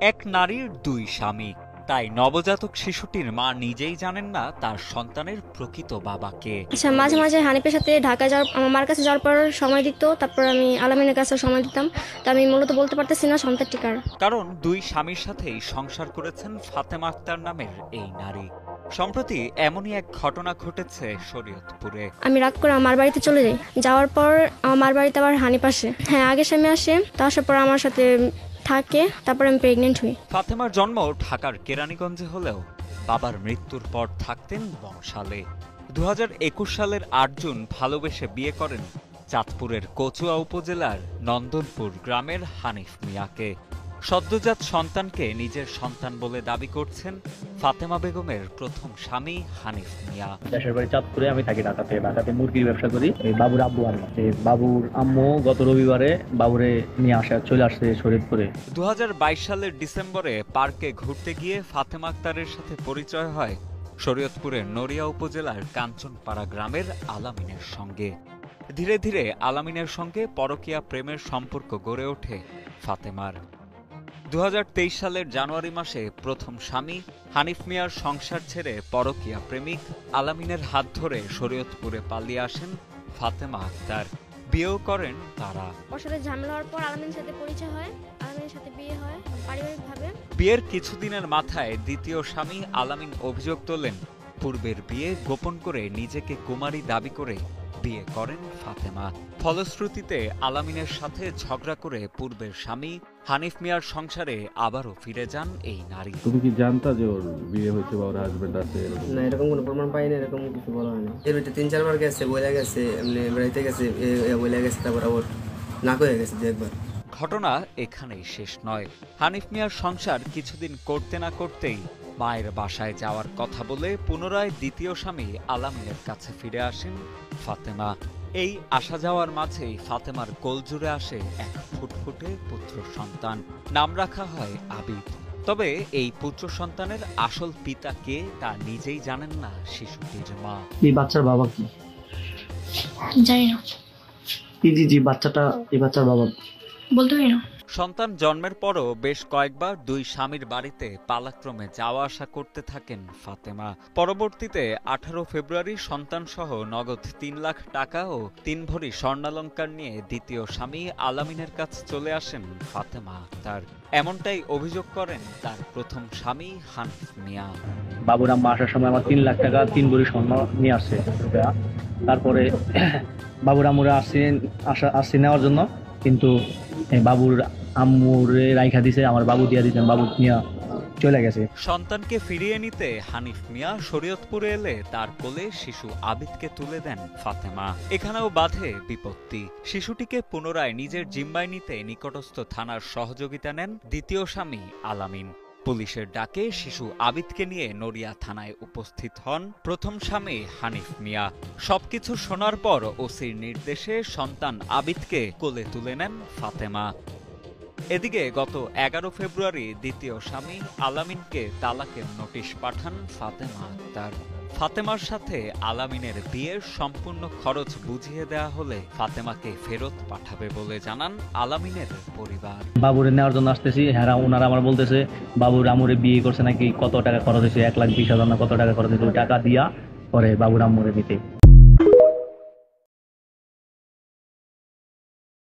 এক নারীর দুই স্বামী, তাই নবজাতক শিশুটির মা নিজেই জানেন না তার সন্তানের প্রকৃত বাবাকে। আচ্ছা, মাঝে মাঝে হানিফের সাথে ঢাকা যাওয়ার, আমার মার কাছে যাওয়ার পর সময় দিত, তারপর আমি আলামিনের কাছে সময় দিতাম। তো আমি মূলত বলতে পারতেছি না সন্তানটি কার। কারণ দুই স্বামীর সাথেই সংসার করেছেন ফাতেমা আক্তার নামের এই নারী। সম্প্রতি এমনই এক ঘটনা ঘটেছে শরীয়তপুরে। আমি রাগ করে আমার বাড়িতে চলে যাই। যাওয়ার পর আমার বাড়িতে আবার হানিফ আসে। হ্যাঁ, আগে স্বামী আসে, তো আসার পর আমার সাথে থাকে, তারপর আমি প্রেগনেন্ট হই। ফাতেমার জন্ম ঢাকার কেরানীগঞ্জে হলেও বাবার মৃত্যুর পর থাকতেন বংশালে। 2021 সালের 8 জুন ভালোবেসে বিয়ে করেন চাঁদপুরের কচুয়া উপজেলার নন্দনপুর গ্রামের হানিফ মিয়াকে। সদ্যজাত সন্তানকে নিজের সন্তান বলে দাবি করছেন ফাতেমা বেগমের প্রথম স্বামী হানিফ মিয়া। দেশের বাড়ি চাঁদপুরে, আমি থাকি ঢাকাতে মুরগির ব্যবসা করি। এই বাবুর আব্বু আমি, বাবুর আম্মু গত রবিবারে বাবুরে নিয়ে চলে আসছে শরীয়তপুরে। 2022 সালের ডিসেম্বরে পার্কে ঘুরতে গিয়ে ফাতেমা আক্তারের সাথে পরিচয় হয় শরীয়তপুরের নড়িয়া উপজেলার কাঞ্চনপাড়া গ্রামের আলামিনের সঙ্গে। ধীরে ধীরে আলামিনের সঙ্গে পরকীয়া প্রেমের সম্পর্ক গড়ে ওঠে ফাতেমার। 2023 সালের জানুয়ারি মাসে প্রথম স্বামী হানিফ মিয়ার সংসার ছেড়ে পরকীয়া প্রেমিক আলামিনের হাত ধরে শরীয়তপুরে পালিয়ে আসেন ফাতেমা আক্তার। বিয়েও করেন তারা। ওর সাথে ঝামেলা হওয়ার পর আলামিনের সাথে পরিচয় হয়, আলামিনের সাথে বিয়ে হয় পারিবারিকভাবে। বিয়ের কিছুদিনের মাথায় দ্বিতীয় স্বামী আলামিন অভিযোগ তোলেন পূর্বের বিয়ে গোপন করে নিজেকে কুমারী দাবি করে বিয়ে করেন ফাতেমা। ফলশ্রুতিতে আলামিনের সাথে ঝগড়া করে পূর্বের স্বামী হানিফ মিয়ার সংসারে আবারও ফিরে যান এই নারী। তুমি কি জানতা যে ওর বিয়ে হয়েছে বা ওর হাজবেন্ড আছে? না, এরকম কোনো প্রমাণ পাইনি, এরকম কিছু বলা হয়নি। এর ভিতরে 3-4 বার গেছে, বলে গেছে, এমনি বেড়াইতে গেছে, বলে গেছে, তারপর আবার না করে গেছে একবার। ঘটনা এখানেই শেষ নয়। হানিফ মিয়ার সংসার কিছুদিন করতে না করতেই মায়ের বাসায় যাওয়ার কথা বলে পুনরায় দ্বিতীয় স্বামী আলামিনের কাছে ফিরে আসেন ফাতেমা। এই আসা যাওয়ার মাঝেই ফাতেমার কোলজুড়ে আসে এক ফুটফুটে পুত্র সন্তান। নাম রাখা হয় আবিদ। তবে এই পুত্র সন্তানের আসল পিতা কে তা নিজেই জানেন না শিশুটির মা। এই বাচ্চার বাবা কি জানি না। জি বাচ্চাটা, এই বাচ্চার বাবা বলতে পারি না। সন্তান জন্মের পরও বেশ কয়েকবার দুই স্বামীর বাড়িতে পালাক্রমে যাওয়া আসা করতে থাকেন ফাতেমা। পরবর্তীতে 18 ফেব্রুয়ারি সন্তানসহ নগদ 3 লাখ টাকা ও 3 ভরি স্বর্ণালংকার নিয়ে দ্বিতীয় স্বামী আলামিনের কাছে চলে আসেন ফাতেমা আক্তার। এমনটাই অভিযোগ করেন তার প্রথম স্বামী হানিফ মিয়া। বাবুর আম্মা আসার সময় আমার 3 লাখ টাকা 3 ভরি স্বর্ণ নিয়ে আসছে। তারপরে বাবুর আম্মুরা আসছে নেওয়ার জন্য, কিন্তু বাবুর আম্মুরে রাইখা দিছে, আমার বাবু দিয়া দিতেন, বাবু নিয়ে চলে গেছে। সন্তানকে ফিরিয়ে নিতে হানিফ মিয়া শরীয়তপুরে এলে তার কোলে শিশু আবিদকে তুলে দেন ফাতেমা। এখানেও বাধে বিপত্তি। শিশুটিকে পুনরায় নিজের জিম্মায় নিতে নিকটস্থ থানার সহযোগিতা নেন দ্বিতীয় স্বামী আলামিন। পুলিশের ডাকে শিশু আবিদকে নিয়ে নড়িয়া থানায় উপস্থিত হন প্রথম স্বামী হানিফ মিয়া। সবকিছু শোনার পর ওসির নির্দেশে সন্তান আবিদকে কোলে তুলে নেন ফাতেমা। এদিকে গত 11 ফেব্রুয়ারি দ্বিতীয় স্বামী আলামিনকে তালাকের নোটিশ পাঠান ফাতেমা আক্তার। ফাতেমার সাথে আলামিনের বিয়ের সম্পূর্ণ খরচ বুঝিয়ে দেয়া হলে ফাতেমাকে ফেরত পাঠাবে বলে জানান আলামিনের পরিবার। বাবুরে নেওয়ার জন্য আসতেছি, হ্যাঁ ওনারা আমার বলতেছে বাবুর আমুরে বিয়ে করছে নাকি, কত টাকা খরচ হয়েছে, 1,20,000 না কত টাকা খরচ হয়েছে, ওই টাকা দিয়া পরে বাবুর আম্মুরে নিতে।